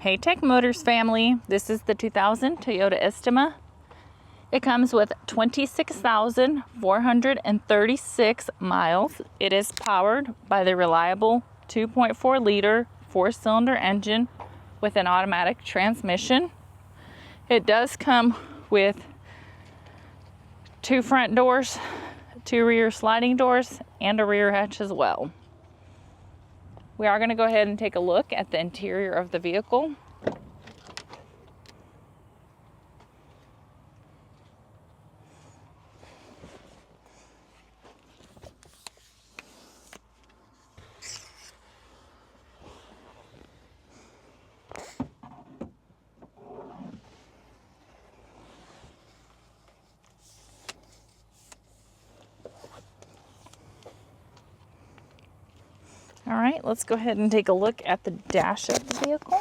Hey Tech Motors family, this is the 2000 Toyota Estima. It comes with 26,436 miles. It is powered by the reliable 2.4 liter 4-cylinder engine with an automatic transmission. It does come with 2 front doors, 2 rear sliding doors, and a rear hatch as well. We are going to go ahead and take a look at the interior of the vehicle. All right, let's go ahead and take a look at the dash of the vehicle.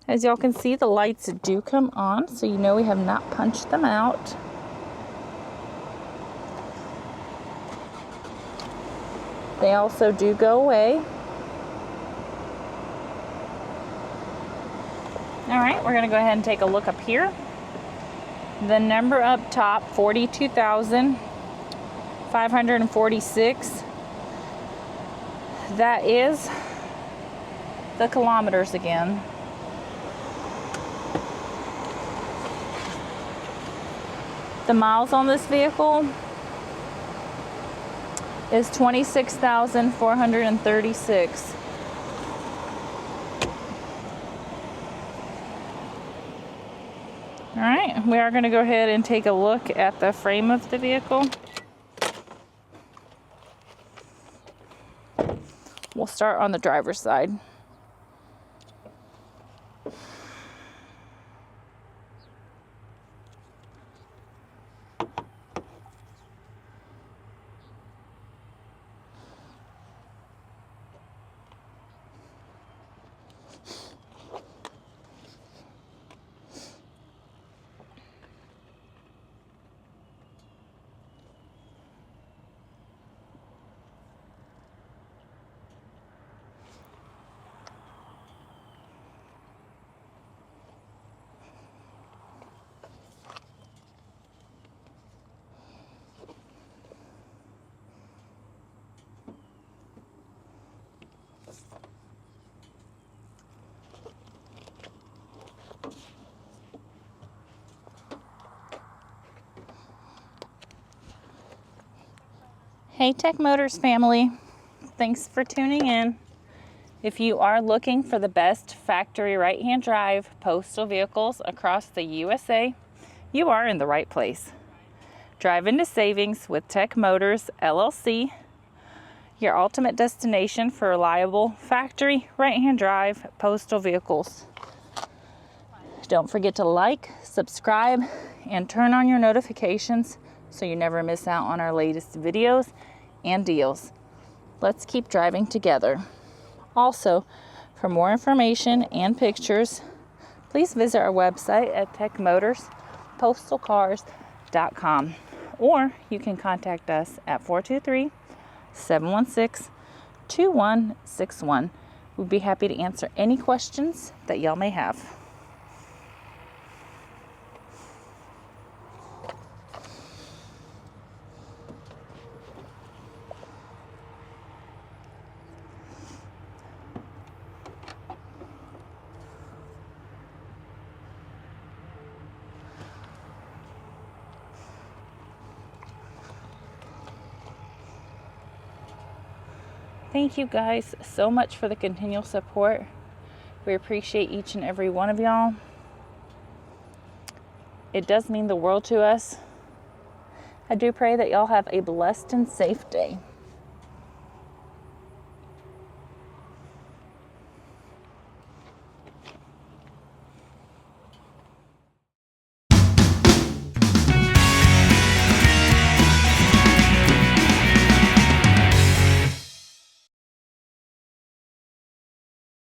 As y'all can see, the lights do come on, so you know we have not punched them out. They also do go away. All right, we're gonna go ahead and take a look up here. The number up top, 42,546. That is the kilometers again. The miles on this vehicle is 26,436. All right, we are going to go ahead and take a look at the frame of the vehicle. We'll start on the driver's side. Hey Tech Motors family, thanks for tuning in. If you are looking for the best factory right-hand drive postal vehicles across the USA, you are in the right place. Drive into savings with Tech Motors LLC, your ultimate destination for reliable factory right-hand drive postal vehicles. Don't forget to like, subscribe, and turn on your notifications so you never miss out on our latest videos and deals. Let's keep driving together. Also, for more information and pictures, please visit our website at techmotorspostalcars.com, or you can contact us at 423-716-2161. We'd be happy to answer any questions that y'all may have. Thank you guys so much for the continual support. We appreciate each and every one of y'all. It does mean the world to us. I do pray that y'all have a blessed and safe day.